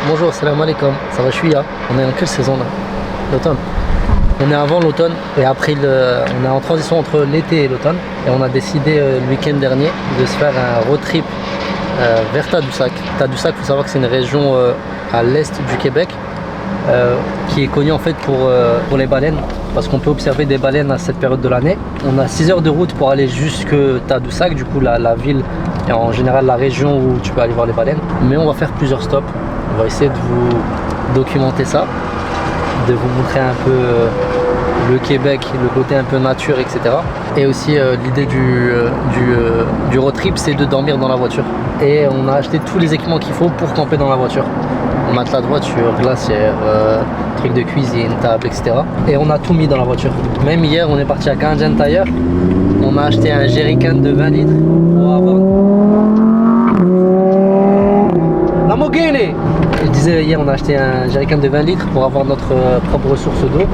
Bonjour, salam alaikum, ça va, je suis là. On est en quelle saison là? L'automne. On est avant l'automne et après on est en transition entre l'été et l'automne. Et on a décidé le week-end dernier de se faire un road trip vers Tadoussac. Tadoussac, il faut savoir que c'est une région à l'est du Québec qui est connue en fait pour les baleines. Parce qu'on peut observer des baleines à cette période de l'année. On a 6 heures de route pour aller jusque Tadoussac, du coup la ville et en général la région où tu peux aller voir les baleines. Mais on va faire plusieurs stops. On va essayer de vous documenter ça, de vous montrer un peu le Québec, le côté un peu nature, etc. Et aussi l'idée du road trip, c'est de dormir dans la voiture. Et on a acheté tous les équipements qu'il faut pour camper dans la voiture. Matelas de voiture, glacière, trucs de cuisine, table, etc. Et on a tout mis dans la voiture. Même hier, on est parti à Canadian Tire. On a acheté un jerrycan de 20 litres pour avoir... Lamborghini! Je disais hier, on a acheté un jerrycan de 20 litres pour avoir notre propre ressource d'eau.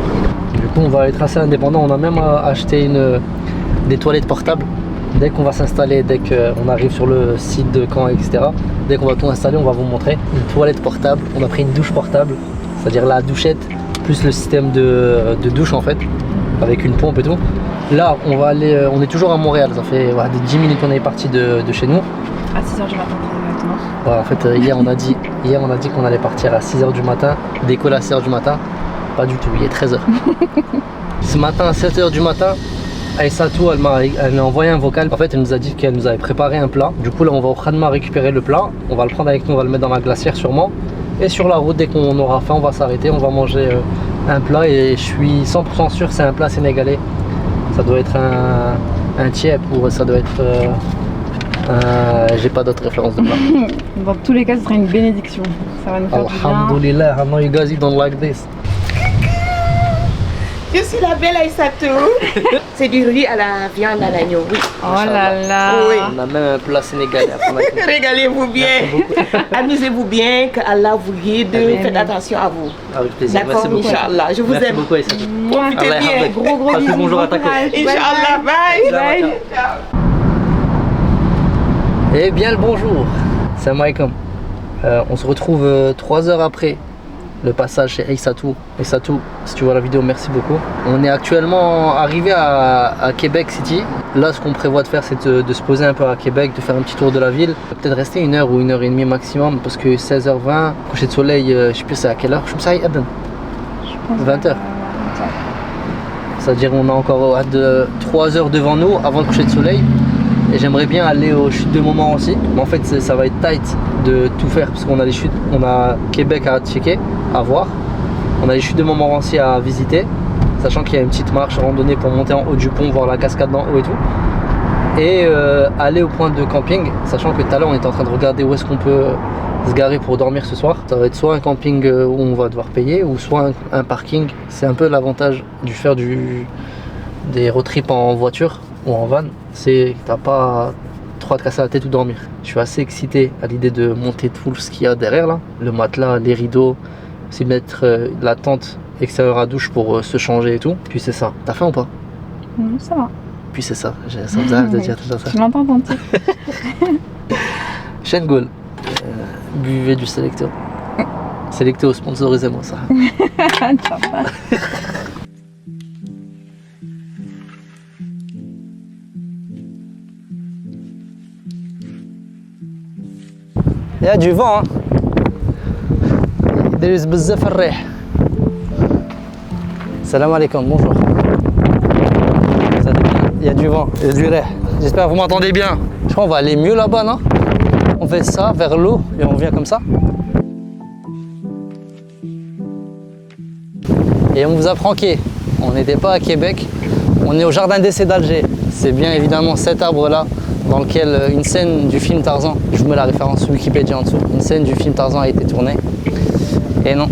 Du coup, on va être assez indépendant. On a même acheté des toilettes portables. Dès qu'on va s'installer, dès qu'on arrive sur le site de Caen, etc. Dès qu'on va tout installer, on va vous montrer une toilette portable. On a pris une douche portable, c'est-à-dire la douchette, plus le système de douche en fait, avec une pompe et tout. Là, on va aller, on est toujours à Montréal, ça fait des 10 minutes qu'on est parti de chez nous. À 6h du matin, exactement. Ouais, en fait, hier on a dit qu'on allait partir à 6h du matin, décoller à 6h du matin. Pas du tout, il est 13h. Ce matin à 7h du matin, Aïssatou, elle m'a envoyé un vocal. En fait, elle nous a dit qu'elle nous avait préparé un plat. Du coup, là, on va au Khadma récupérer le plat. On va le prendre avec nous, on va le mettre dans la glacière sûrement. Et sur la route, dès qu'on aura faim, on va s'arrêter. On va manger un plat. Et je suis 100% sûr que c'est un plat sénégalais. Ça doit être un tiep ou ça doit être... j'ai pas d'autres références de plat. Dans tous les cas, ce sera une bénédiction. Ça va nous faire du bien. Alhamdoulilah, I know you guys don't like this. Je suis la belle Aïssatou. C'est du riz à la viande à l'agneau, oui. Oh là là. Oui. On a même un plat sénégalais à prendre avec nous. Régalez-vous bien. Amusez-vous bien, que Allah vous guide. Faites attention à vous. Avec plaisir. D'accord, Inch'Allah. Je vous Merci aime. beaucoup, Aïssatou. Profitez Allah bien. yahfadek. Gros Passez bisous. bonjour à ta courage. Inch'Allah, bye. Bye. Eh bien le bonjour, salam alaikum. On se retrouve 3 heures après le passage chez Aïssatou. Aïssatou, si tu vois la vidéo, merci beaucoup. On est actuellement arrivé à Québec City. Là, ce qu'on prévoit de faire, c'est de se poser un peu à Québec, de faire un petit tour de la ville. Peut-être rester 1 heure ou 1 heure et demie maximum, parce que 16h20, coucher de soleil, je sais plus c'est à quelle heure. Je me suis dit, 20h. C'est-à-dire qu'on a encore 3 heures devant nous avant le coucher de soleil. Et j'aimerais bien aller aux chutes de Montmort aussi. Mais en fait, ça va être tight de tout faire parce qu'on a les chutes, on a Québec à checker, à voir. On a les chutes de Montmorency à visiter, sachant qu'il y a une petite marche randonnée pour monter en haut du pont, voir la cascade d'en haut et tout. Et aller au point de camping, sachant que tout à l'heure on était en train de regarder où est-ce qu'on peut se garer pour dormir ce soir. Ça va être soit un camping où on va devoir payer, ou soit un parking. C'est un peu l'avantage du faire des road trips en voiture ou en van, c'est que t'as pas trop à te casser la tête ou dormir. Je suis assez excité à l'idée de monter tout ce qu'il y a derrière là, le matelas, les rideaux, c'est mettre la tente extérieure à douche pour se changer et tout. Puis c'est ça. T'as faim ou pas? Ça va. Puis c'est ça. Ça me arrive de dire tout ça. Tu l'entends ton titre. Shengol, buvez du Selecto. Selecto, sponsorisez-moi ça. Il y a du vent, hein. There's بزاف الريح. Salam alaikum, bonjour. Vous allez bien? Il y a du vent, il y a du rih. J'espère que vous m'entendez bien. Je crois qu'on va aller mieux là-bas, non? On fait ça vers l'eau et on vient comme ça. Et on vous apprend qu'on n'était pas à Québec, on est au Jardin d'essai d'Alger. C'est bien évidemment cet arbre-là dans lequel une scène du film Tarzan, je vous mets la référence Wikipédia en dessous, une scène du film Tarzan a été tournée. Et non,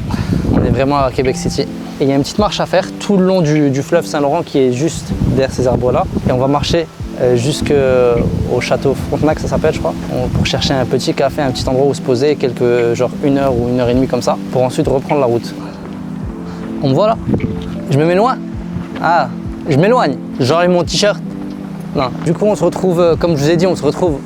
on est vraiment à Québec City. Et il y a une petite marche à faire tout le long du fleuve Saint-Laurent qui est juste derrière ces arbres-là. Et on va marcher jusqu'au château Frontenac, ça s'appelle, je crois, pour chercher un petit café, un petit endroit où se poser, genre 1 heure ou 1 heure et demie comme ça, pour ensuite reprendre la route. On me voit là? Je me mets loin? Ah, je m'éloigne. Genre avec mon t-shirt. Non. Du coup, on se retrouve, comme je vous ai dit, on se retrouve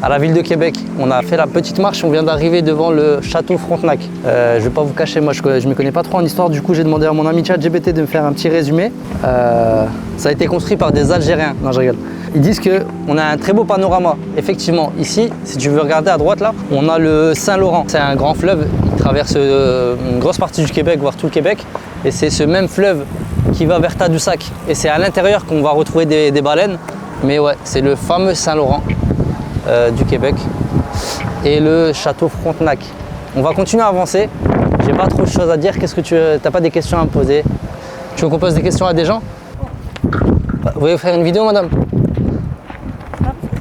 à la ville de Québec. On a fait la petite marche, on vient d'arriver devant le château Frontenac. Je vais pas vous cacher, moi je me connais pas trop en histoire, du coup j'ai demandé à mon ami ChatGPT de me faire un petit résumé. Ça a été construit par des Algériens, non je rigole. Ils disent qu'on a un très beau panorama. Effectivement, ici, si tu veux regarder à droite là, on a le Saint-Laurent. C'est un grand fleuve, il traverse une grosse partie du Québec, voire tout le Québec. Et c'est ce même fleuve qui va vers Tadoussac. Et c'est à l'intérieur qu'on va retrouver des baleines. Mais ouais, c'est le fameux Saint-Laurent du Québec. Et le château Frontenac. On va continuer à avancer. J'ai pas trop de choses à dire. Qu'est-ce que tu n'as pas des questions à me poser? Tu veux qu'on pose des questions à des gens? Vous voulez faire une vidéo, madame?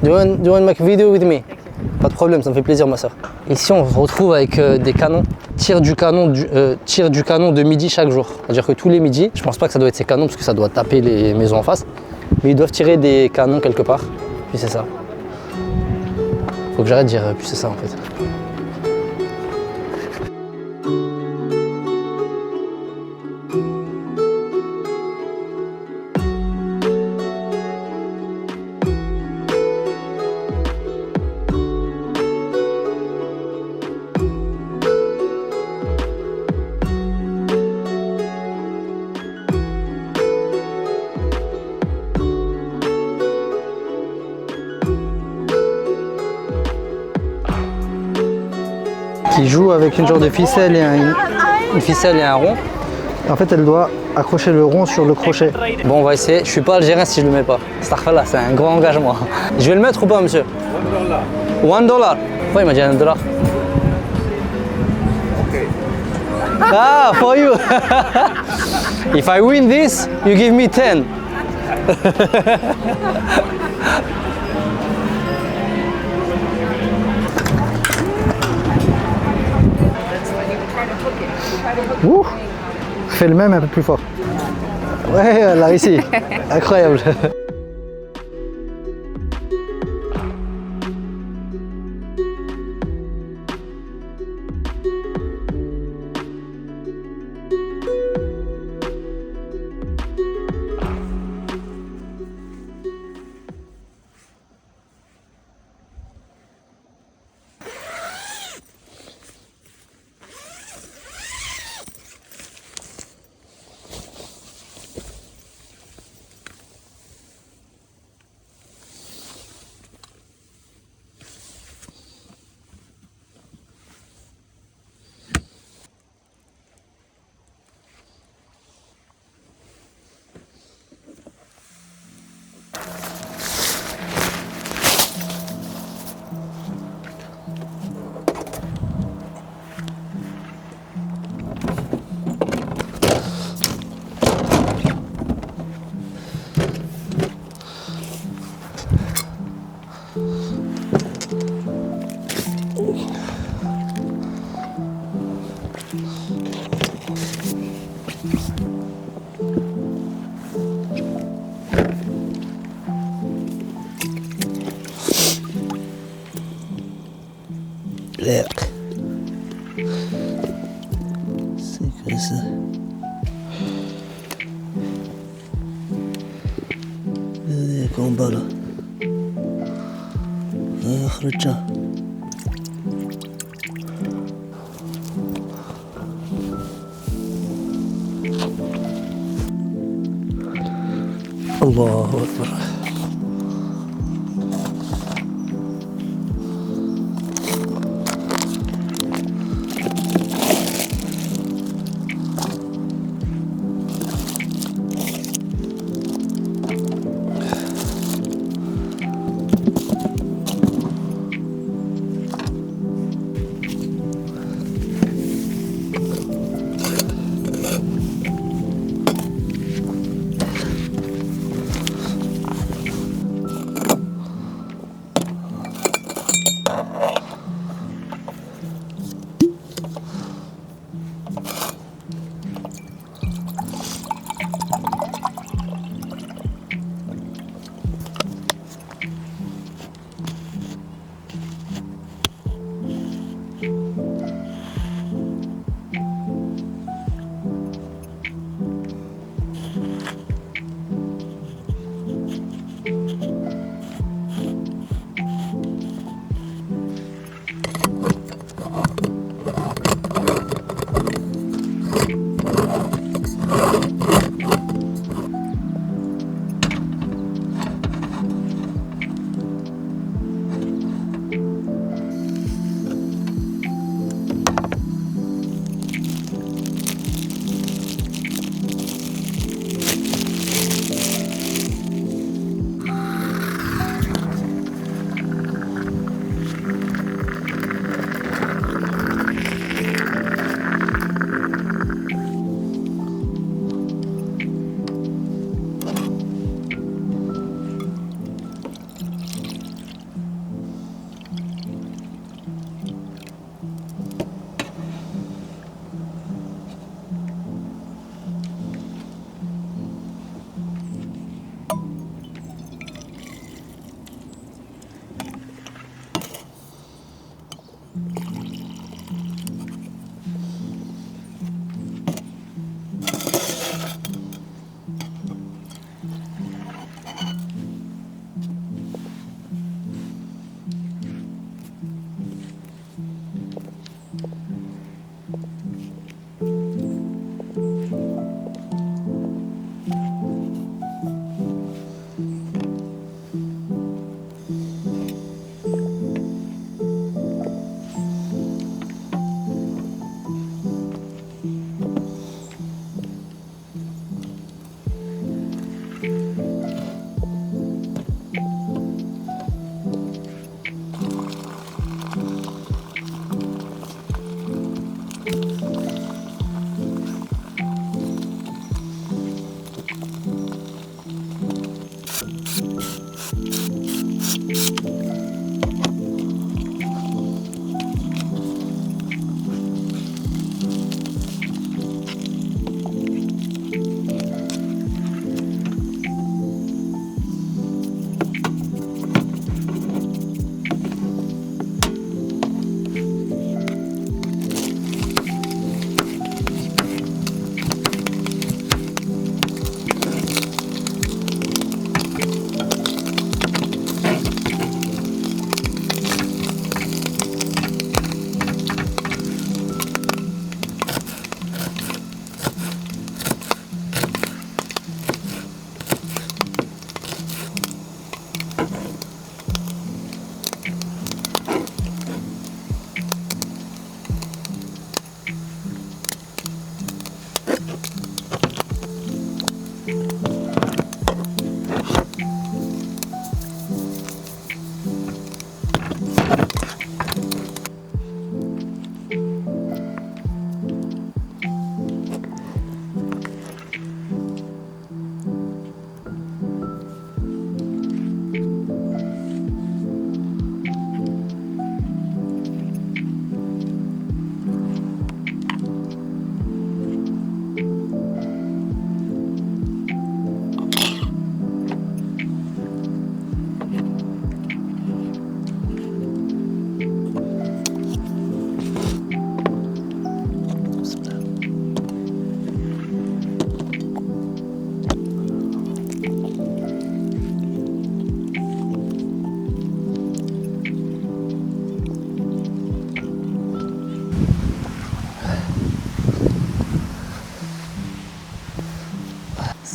Do you want to make a video with me? Pas de problème, ça me fait plaisir, ma soeur. Ici, on se retrouve avec des canons. Tir du canon de midi chaque jour. C'est-à-dire que tous les midis, je pense pas que ça doit être ces canons parce que ça doit taper les maisons en face. Mais ils doivent tirer des canons quelque part. Puis c'est ça. Faut que j'arrête de dire puis c'est ça en fait. Qui joue avec une genre de ficelle et une ficelle et un rond. En fait, elle doit accrocher le rond sur le crochet. Bon, on va essayer. Je suis pas algérien si je le mets pas. Starfallah, c'est un grand engagement. Je vais le mettre ou pas, monsieur? $1. $1. Pourquoi il m'a dit $1? Okay. Ah, for you. If I win this, you give me 10. Ouh, fais le même un peu plus fort. Ouais, elle a réussi. Incroyable. C'est comme ça. Il combat là. خرجها. الله أكبر.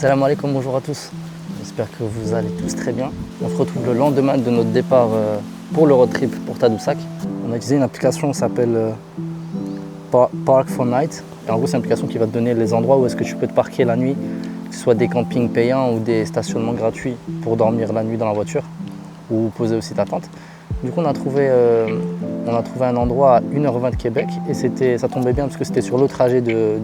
Salam alaikum, bonjour à tous. J'espère que vous allez tous très bien. On se retrouve le lendemain de notre départ pour le road trip pour Tadoussac. On a utilisé une application qui s'appelle Park for Night. Et en gros, c'est une application qui va te donner les endroits où est-ce que tu peux te parquer la nuit, que ce soit des campings payants ou des stationnements gratuits pour dormir la nuit dans la voiture ou poser aussi ta tente. Du coup, on a trouvé un endroit à 1h20 de Québec et ça tombait bien parce que c'était sur le trajet de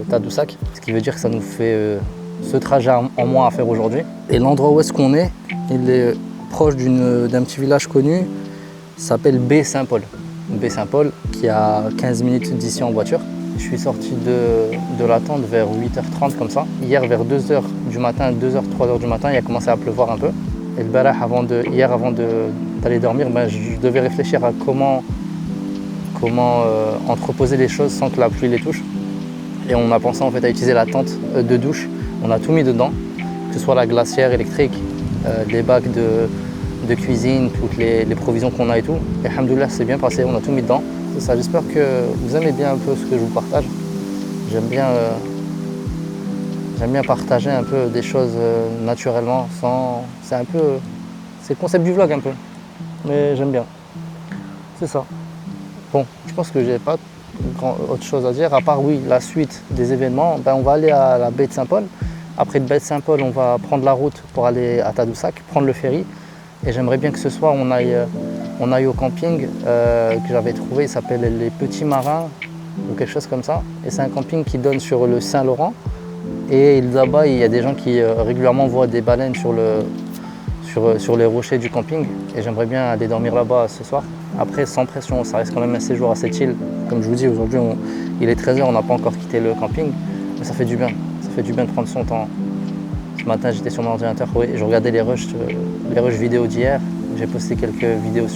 Tadoussac, ce qui veut dire que ça nous fait ce trajet en moins à faire aujourd'hui. Et l'endroit où est-ce qu'on est, il est proche d'un petit village connu, s'appelle Baie-Saint-Paul. Baie-Saint-Paul qui est à 15 minutes d'ici en voiture. Je suis sorti de la tente vers 8h30 comme ça. Hier vers 2h du matin, 2h, 3h du matin, il a commencé à pleuvoir un peu. Et le barah, hier avant d'aller dormir, je devais réfléchir à comment entreposer les choses sans que la pluie les touche. Et on a pensé en fait à utiliser la tente de douche. On a tout mis dedans, que ce soit la glacière électrique, les bacs de cuisine, toutes les provisions qu'on a et tout. Et alhamdoulilah, c'est bien passé, on a tout mis dedans. C'est ça, j'espère que vous aimez bien un peu ce que je vous partage. J'aime bien partager un peu des choses naturellement, c'est le concept du vlog un peu, mais j'aime bien. C'est ça. Bon, je pense que j'ai pas autre chose à dire, à part oui, la suite des événements, on va aller à la baie de Saint-Paul. Après de baie de Saint-Paul, on va prendre la route pour aller à Tadoussac, prendre le ferry. Et j'aimerais bien que ce soir, on aille au camping que j'avais trouvé, il s'appelle Les Petits Marins ou quelque chose comme ça. Et c'est un camping qui donne sur le Saint-Laurent. Et là-bas, il y a des gens qui régulièrement voient des baleines sur les rochers du camping. Et j'aimerais bien aller dormir là-bas ce soir. Après, sans pression, ça reste quand même un séjour à cette île. Comme je vous dis, aujourd'hui, il est 13h, on n'a pas encore quitté le camping. Mais ça fait du bien. Ça fait du bien de prendre son temps. Ce matin, j'étais sur mon ordinateur, et je regardais les rushs vidéo d'hier. J'ai posté quelques vidéos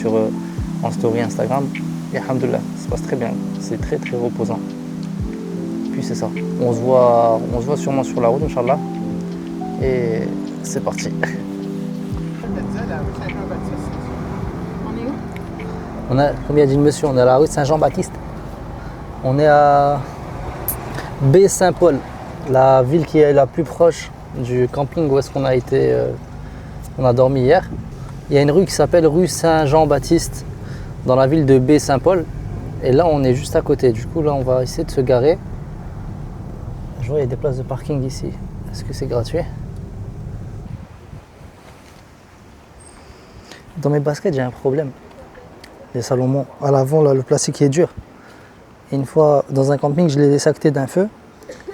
en story Instagram. Et alhamdoulilah, ça se passe très bien. C'est très très reposant. Puis c'est ça. On se voit sûrement sur la route, Inch'Allah. Et c'est parti. On est où? Comme il a dit le monsieur, on est à la rue Saint-Jean-Baptiste. On est à Baie-Saint-Paul, la ville qui est la plus proche du camping où est-ce qu'on a été, on a dormi hier. Il y a une rue qui s'appelle rue Saint-Jean-Baptiste dans la ville de Baie-Saint-Paul. Et là, on est juste à côté. Du coup, là, on va essayer de se garer. Je vois, il y a des places de parking ici. Est-ce que c'est gratuit? Dans mes baskets, j'ai un problème. Les Salomon, à l'avant, là, le plastique est dur. Et une fois, dans un camping, je l'ai laissé à côté d'un feu.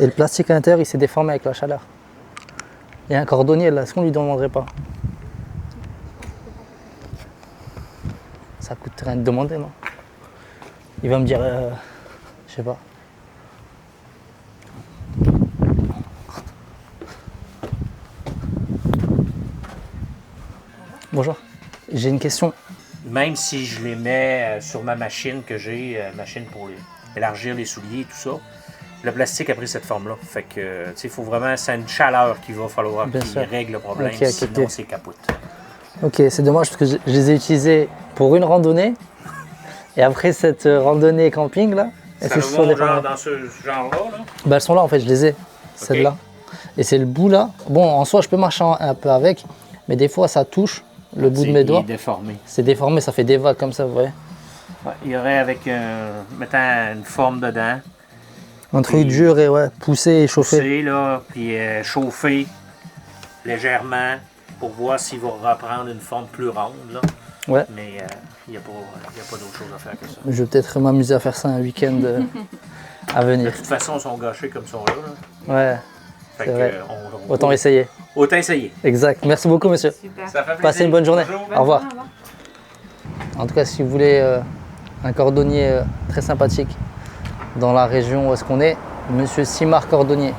Et le plastique à l'intérieur, il s'est déformé avec la chaleur. Il y a un cordonnier là, est-ce qu'on lui demanderait pas? Ça coûte rien de demander, non? Il va me dire, je sais pas. Bonjour, j'ai une question. Même si je les mets sur ma machine que j'ai, machine pour élargir les souliers et tout ça, le plastique a pris cette forme-là. Fait que, tu sais, il faut vraiment, c'est une chaleur qu'il va falloir qu'il règle le problème, sinon c'est capote. Ok, c'est dommage parce que je les ai utilisés pour une randonnée et après cette randonnée camping là. Ça genre dans ce genre-là? Bah, elles sont là en fait, je les ai, celles-là. Et c'est le bout là. Bon, en soi, je peux marcher un peu avec, mais des fois ça touche le bout de mes doigts. C'est déformé. C'est déformé, ça fait des vagues comme ça, vous voyez. Ouais, il y aurait avec, mettant une forme dedans. Un truc dur et poussé et chauffé. Poussé là, puis chauffer légèrement pour voir s'il va reprendre une forme plus ronde là. Ouais. Mais il n'y a pas d'autre chose à faire que ça. Je vais peut-être m'amuser à faire ça un week-end à venir. De toute façon, ils sont gâchés comme ils sont là. Ouais. Fait c'est que, vrai. Autant essayer. Autant essayer. Exact. Merci beaucoup, monsieur. Super. Ça fait plaisir. Passez une bonne journée. Bonjour. Au revoir. En tout cas, si vous voulez un cordonnier très sympathique dans la région où est-ce qu'on est, monsieur Simard Cordonnier.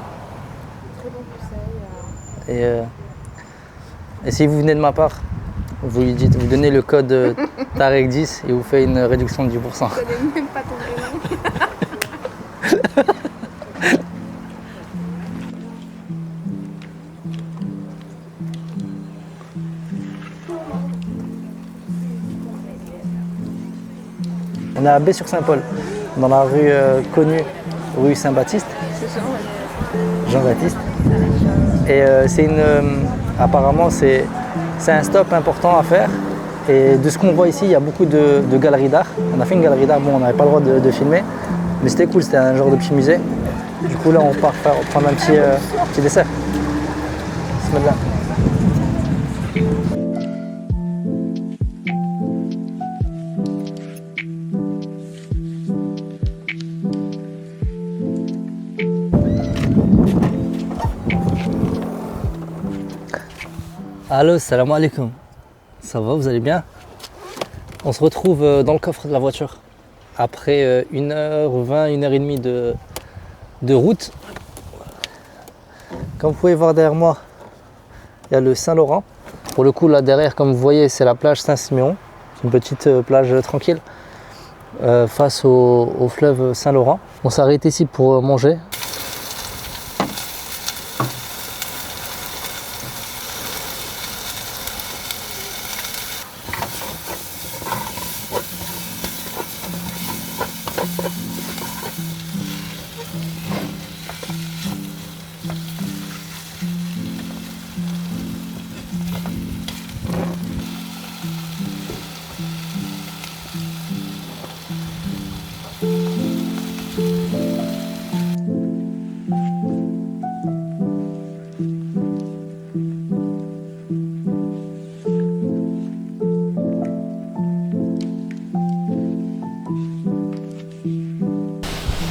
Très bon conseil. Et si vous venez de ma part, vous lui dites, vous donnez le code Tarek10 et vous fait une réduction de 10%. Je connais même pas ton prénom. On est à Baie-sur-Saint-Paul, dans la rue connue, rue Saint-Baptiste. C'est ça, ouais. Jean-Baptiste. Et apparemment, c'est un stop important à faire. Et de ce qu'on voit ici, il y a beaucoup de galeries d'art. On a fait une galerie d'art, bon, on n'avait pas le droit de filmer, mais c'était cool, c'était un genre de petit musée. Du coup, là, on part prendre un petit dessert. Bismillah. Allô, salam alaikum. Ça va, vous allez bien? On se retrouve dans le coffre de la voiture après 1h20, 1h30 de route. Comme vous pouvez voir derrière moi, il y a le Saint-Laurent. Pour le coup, là derrière, comme vous voyez, c'est la plage Saint-Siméon. C'est une petite plage tranquille face au fleuve Saint-Laurent. On s'est arrêté ici pour manger.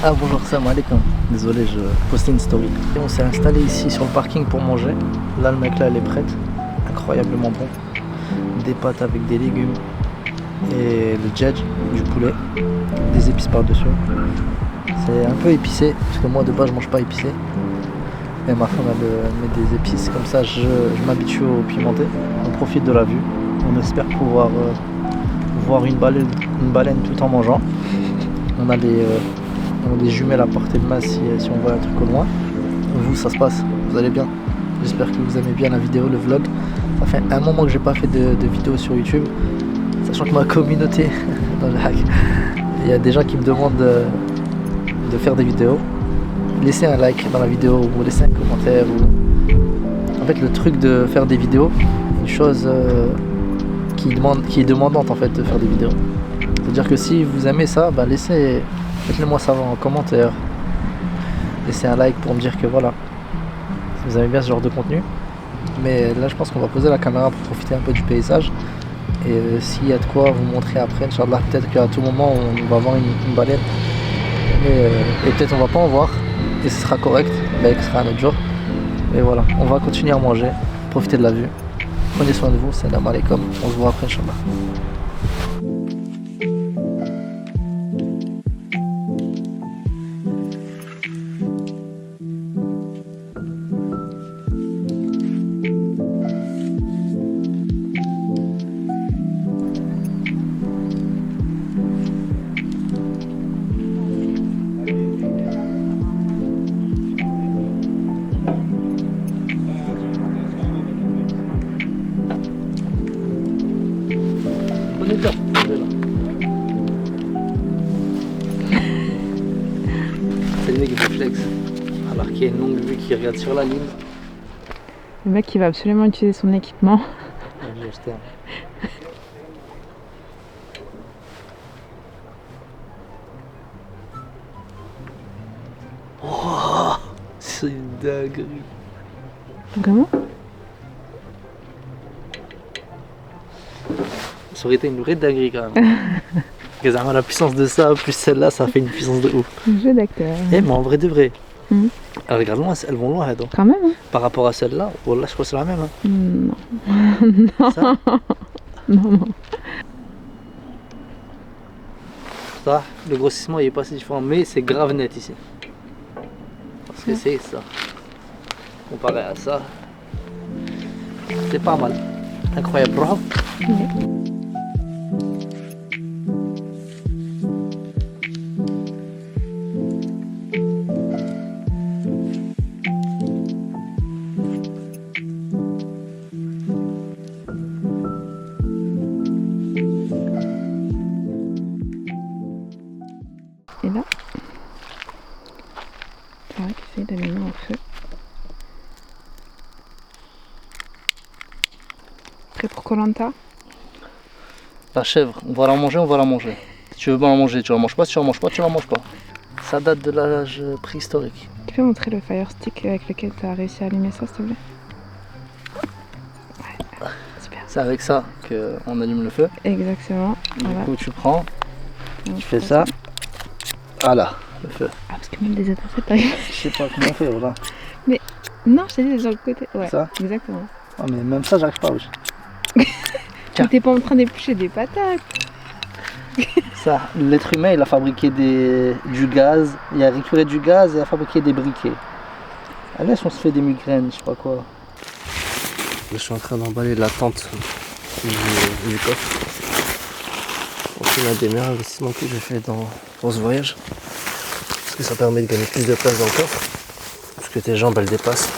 Ah bonjour, salam alaikum. Désolé, je postais une story. Et on s'est installé ici sur le parking pour manger. Là, le mec là, elle est prête. Incroyablement bon. Des pâtes avec des légumes et le djedj, du poulet, des épices par-dessus. C'est un peu épicé, parce que moi de base je mange pas épicé. Mais ma femme elle met des épices, comme ça je m'habitue au pimenté. On profite de la vue. On espère pouvoir voir une baleine tout en mangeant. On a des jumelles à portée de main si on voit un truc au loin. Vous, ça se passe, vous allez bien. J'espère que vous aimez bien la vidéo, le vlog. Ça fait un moment que j'ai pas fait de vidéo sur YouTube, sachant que ma communauté, dans le hack, il y a des gens qui me demandent de faire des vidéos. Laissez un like dans la vidéo ou laissez un commentaire. En fait, le truc de faire des vidéos, une chose qui est demandante en fait de faire des vidéos. C'est-à-dire que si vous aimez ça, bah faites-le moi savoir en commentaire. Laissez un like pour me dire que voilà, si vous aimez bien ce genre de contenu. Mais là je pense qu'on va poser la caméra pour profiter un peu du paysage. Et s'il y a de quoi vous montrer après, Inch'Allah, peut-être qu'à tout moment on va voir une baleine. Et peut-être on va pas en voir. Et ce sera correct, mais ce sera un autre jour. Mais voilà, on va continuer à manger, profiter de la vue. Prenez soin de vous, salam alaikum. On se voit après, Inch'Allah. C'est le mec qui fait flex, alors qu'il y a une longue vue qui regarde sur la ligne. Le mec qui va absolument utiliser son équipement. J'ai acheté un. Oh, c'est une dinguerie. Comment? Ça aurait été une vraie dinguerie quand même. La puissance de ça, plus celle-là, ça fait une puissance de ouf. Jeu d'acteur. Eh, mais en vrai de vrai. Mm. Alors, regarde loin, elles vont loin. Donc. Quand même. Hein. Par rapport à celle-là, voilà, je crois que c'est la même. Hein. Non. Ça Non. Ça, le grossissement il est pas si différent, mais c'est grave net ici. Parce que c'est ça. Comparé à ça, c'est pas mal. Incroyable, bravo. Ouais. Et là, Tarek essaye d'allumer un feu. prêt pour Koh Lanta? La chèvre, on va la manger. Si tu veux pas la manger, tu la manges pas. Si tu la manges pas, tu la manges pas. Ça date de l'âge préhistorique. Tu peux montrer le fire stick avec lequel tu as réussi à allumer ça, s'il te plaît? Ouais, super. C'est avec ça qu'on allume le feu. Exactement. Voilà. Du coup, tu prends, tu fais ça. Voilà, le feu. Ah, parce que même des étincelles, t'arrives. Je sais pas comment on fait, voilà. Non, je t'ai dit, sur le côté. Ouais, Ça? exactement. Ah, mais même ça, j'arrive pas. Mais t'es pas en train d'éplucher des patates. Ça, l'être humain, il a fabriqué du gaz, il a récupéré du gaz et il a fabriqué des briquets. Allez, on se fait des migraines, je sais pas quoi. Je suis en train d'emballer la tente du coffre. C'est l'un des meilleurs investissements que j'ai fait dans ce voyage. Parce que ça permet de gagner plus de place dans le coffre. Parce que tes jambes, elles dépassent.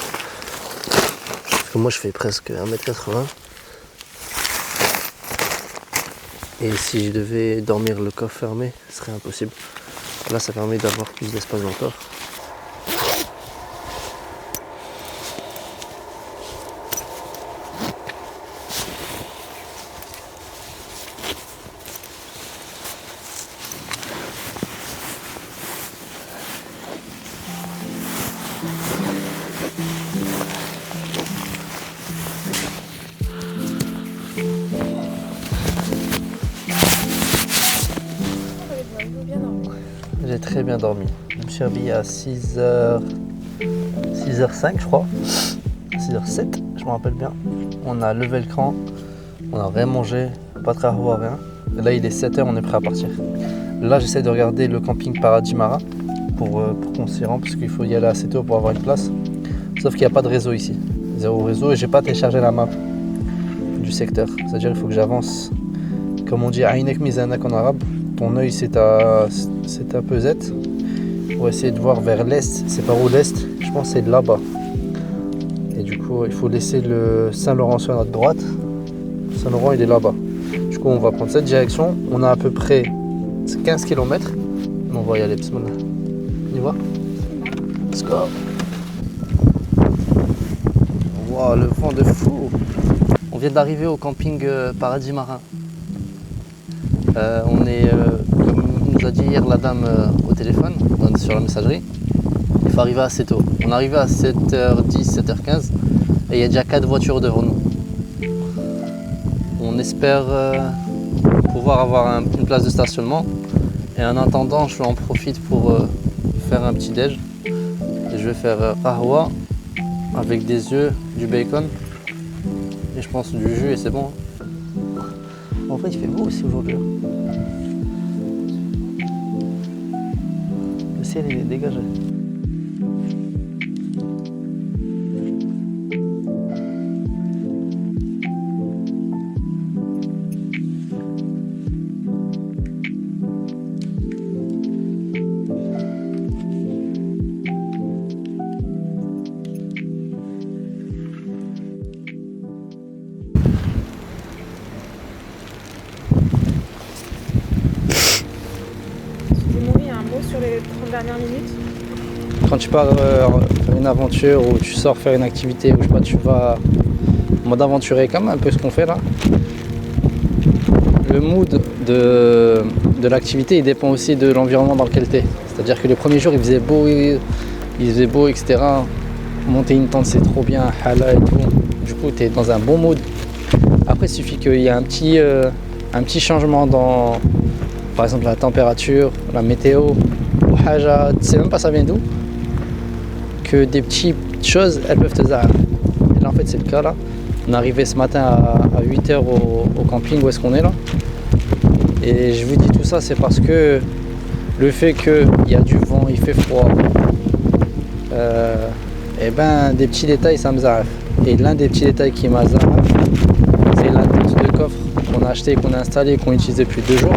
Parce que moi, je fais presque 1m80. Et si je devais dormir le coffre fermé, ce serait impossible. Là, ça permet d'avoir plus d'espace dans le coffre. J'ai très bien dormi. Je me suis réveillé à 6h05 je crois. 6h07, je me rappelle bien. On a levé le cran, on a rien mangé, pas très haut, rien. Et là il est 7h, on est prêt à partir. Là j'essaie de regarder le camping Paradis Mara pour qu'on s'y rende parce qu'il faut y aller assez tôt pour avoir une place. Sauf qu'il n'y a pas de réseau ici. Zéro réseau et j'ai pas téléchargé la map du secteur. C'est-à-dire qu'il faut que j'avance. Comme on dit, Ainek Mizanak en arabe. Ton œil c'est ta pesette pour essayer de voir vers l'est. C'est par où l'est? Je pense que c'est là-bas. Et du coup il faut laisser le Saint-Laurent sur notre droite. Saint-Laurent il est là-bas. Du coup on va prendre cette direction. On a à peu près 15 km. On va y aller, bismillah. On y va? Let's go. Wow, le vent de fou. On vient d'arriver au camping Paradis Marin. On est, comme nous a dit hier la dame au téléphone, sur la messagerie, il faut arriver assez tôt. On est arrivé à 7h10, 7h15 et il y a déjà 4 voitures devant nous. On espère pouvoir avoir une place de stationnement et en attendant, je en profite pour faire un petit déj. Et je vais faire qahwa avec des œufs, du bacon et je pense du jus et c'est bon. En fait, il fait beau aussi aujourd'hui. Le ciel il est dégagé. Sur les 30 dernières minutes? Quand tu pars faire une aventure ou tu sors faire une activité ou je sais pas, tu vas en mode aventuré comme un peu ce qu'on fait là. Le mood de l'activité il dépend aussi de l'environnement dans lequel tu es. C'est-à-dire que les premiers jours il faisait beau, etc. Monter une tente c'est trop bien, hala et tout. Du coup tu es dans un bon mood. Après il suffit qu'il y ait un petit changement dans par exemple la température, la météo, ou haja, tu sais même pas ça vient d'où, que des petites choses elles peuvent te zahar. Et là en fait c'est le cas là. On est arrivé ce matin à 8h au camping où est-ce qu'on est là. Et je vous dis tout ça c'est parce que le fait qu'il y a du vent, il fait froid, et ben des petits détails ça me zahar. Et l'un des petits détails qui m'a zahar, c'est la tente de coffre qu'on a acheté, qu'on a installé, qu'on utilise depuis 2 jours.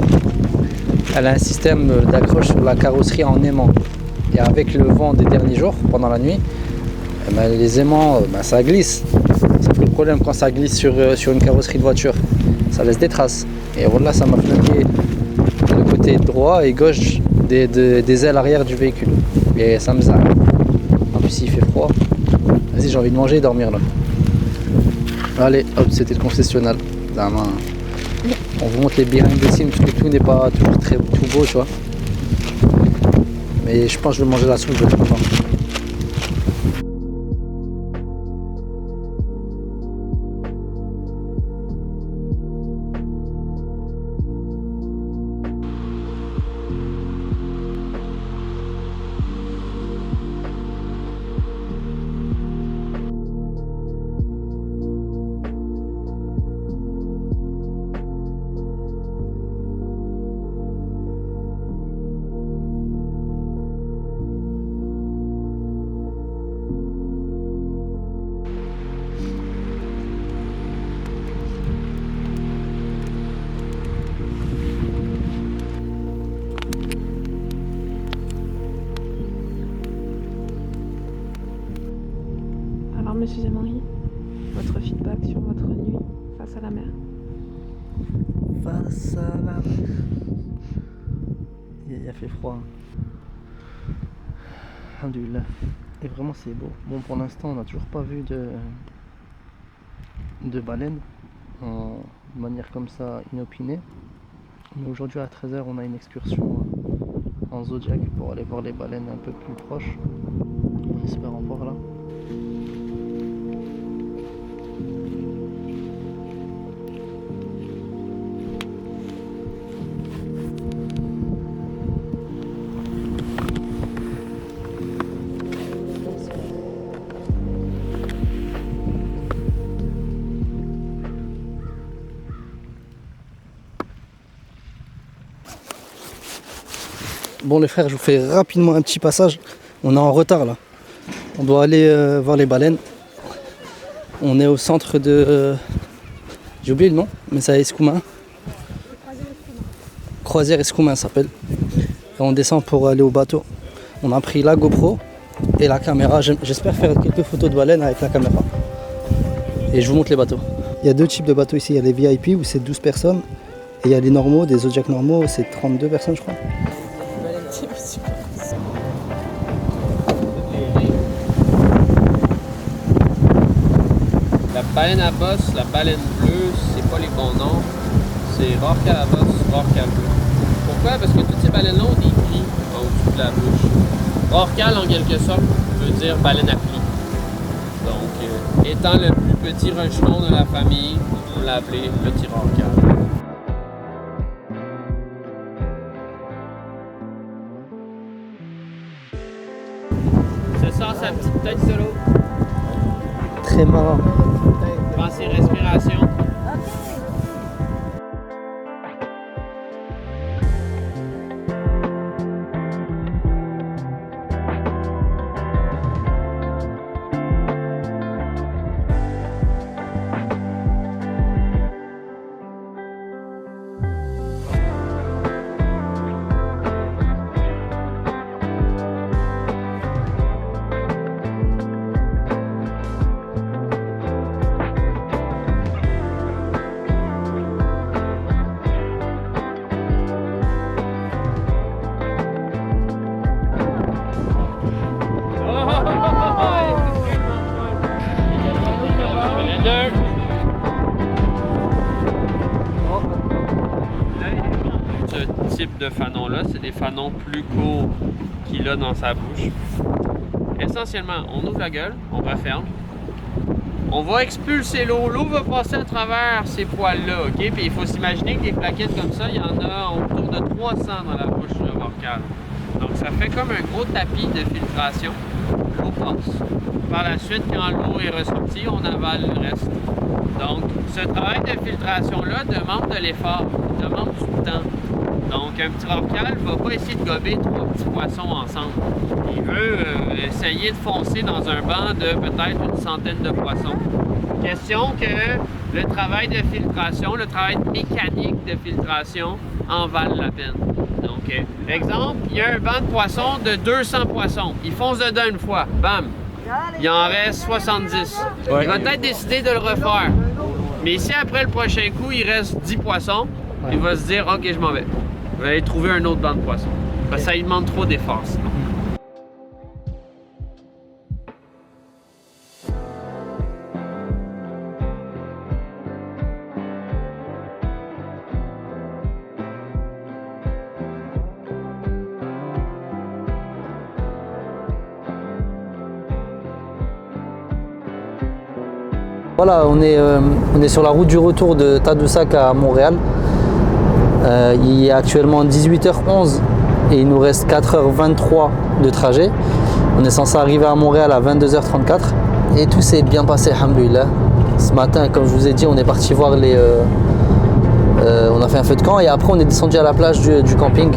Elle a un système d'accroche sur la carrosserie en aimant. Et avec le vent des derniers jours, pendant la nuit, eh ben, les aimants, ça glisse. Sauf que le problème quand ça glisse sur une carrosserie de voiture, ça laisse des traces. Et voilà, ça m'a flingué le côté droit et gauche des ailes arrière du véhicule. Et ça me zahar. En plus il fait froid. Vas-y, j'ai envie de manger et dormir là. Allez, hop, c'était le concessionnaire. On vous montre les behind the scenes parce que tout n'est pas toujours tout beau, tu vois. Mais je pense que je vais manger la soupe, je vais être content. Alors, monsieur Zamari, votre feedback sur votre nuit face à la mer? Face à la mer. Il a fait froid. Alhamdoulilah. Et vraiment c'est beau. Bon, pour l'instant on n'a toujours pas vu de baleine de manière comme ça inopinée. Mais aujourd'hui à 13h on a une excursion en Zodiac pour aller voir les baleines un peu plus proches. On espère en voir là. Bon les frères, je vous fais rapidement un petit passage. On est en retard là. On doit aller voir les baleines. On est au centre de... j'ai oublié le nom, mais c'est à Escoumins. Croisière Escoumins ça s'appelle. Et on descend pour aller au bateau. On a pris la GoPro et la caméra. J'espère faire quelques photos de baleines avec la caméra. Et je vous montre les bateaux. Il y a deux types de bateaux ici. Il y a les VIP où c'est 12 personnes. Et il y a les normaux, des Zodiac normaux, c'est 32 personnes je crois. La baleine à bosse, la baleine bleue, c'est pas les bons noms. C'est rorqual à bosse, rorqual bleu. Pourquoi? Parce que toutes ces baleines-là ont des plis en dessous de la bouche. Rorqual, en quelque sorte, veut dire baleine à plis. Donc, étant le plus petit rejeton de la famille, on l'a appelé petit rorqual. Ça sort sa petite tête de l'eau. Très marrant. Prends ses respirations. Ce type de fanon-là, c'est des fanons plus courts qu'il a dans sa bouche. Essentiellement, on ouvre la gueule, on referme. On va expulser l'eau. L'eau va passer à travers ces poils-là, ok? Puis il faut s'imaginer que des plaquettes comme ça, il y en a autour de 300 dans la bouche rorqual. Donc ça fait comme un gros tapis de filtration. L'eau passe. Par la suite, quand l'eau est ressortie, on avale le reste. Donc, ce travail de filtration-là demande de l'effort, demande du temps. Donc, un petit rorqual ne va pas essayer de gober 3 petits poissons ensemble. Il veut essayer de foncer dans un banc de peut-être une centaine de poissons. Question que le travail de filtration, le travail mécanique de filtration en vale la peine. Donc, exemple, il y a un banc de poissons de 200 poissons. Il fonce dedans une fois, bam! Il en reste 70. Ouais. Il va peut-être décider de le refaire. Mais si après le prochain coup, il reste 10 poissons, ouais, il va se dire « Ok, je m'en vais. Je vais aller trouver un autre banc de poissons. » Parce que ça lui demande trop d'efforts sinon. Voilà, on est sur la route du retour de Tadoussac à Montréal. Il est actuellement 18h11 et il nous reste 4h23 de trajet. On est censé arriver à Montréal à 22h34 et tout s'est bien passé, alhamdoulilah. Ce matin, comme je vous ai dit, on est parti voir les... on a fait un feu de camp et après on est descendu à la plage du camping.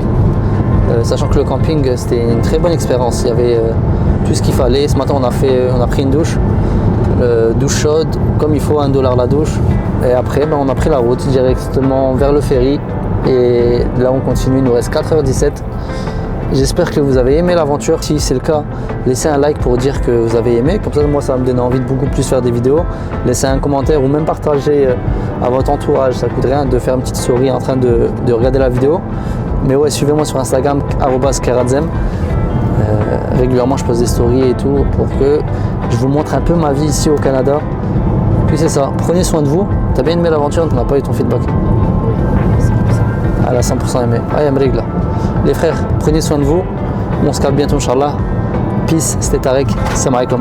Sachant que le camping, c'était une très bonne expérience. Il y avait tout ce qu'il fallait. Ce matin, on a pris une douche. Douche chaude, comme il faut, $1 la douche. Et après, on a pris la route directement vers le ferry. Et là, on continue. Il nous reste 4h17. J'espère que vous avez aimé l'aventure. Si c'est le cas, laissez un like pour dire que vous avez aimé. Comme ça, moi, ça va me donner envie de beaucoup plus faire des vidéos. Laissez un commentaire ou même partager à votre entourage. Ça coûte rien de faire une petite story en train de regarder la vidéo. Mais ouais, suivez-moi sur Instagram, @keradzem. Régulièrement, je pose des stories et tout pour que je vous montre un peu ma vie ici au Canada. Puis c'est ça, prenez soin de vous. T'as bien aimé l'aventure, on n'a pas eu ton feedback. Elle a 100% aimé. Ah, il me règle là. Les frères, prenez soin de vous. On se capte bientôt, Inch'Allah. Peace, c'était Tarek. Salam alaikum.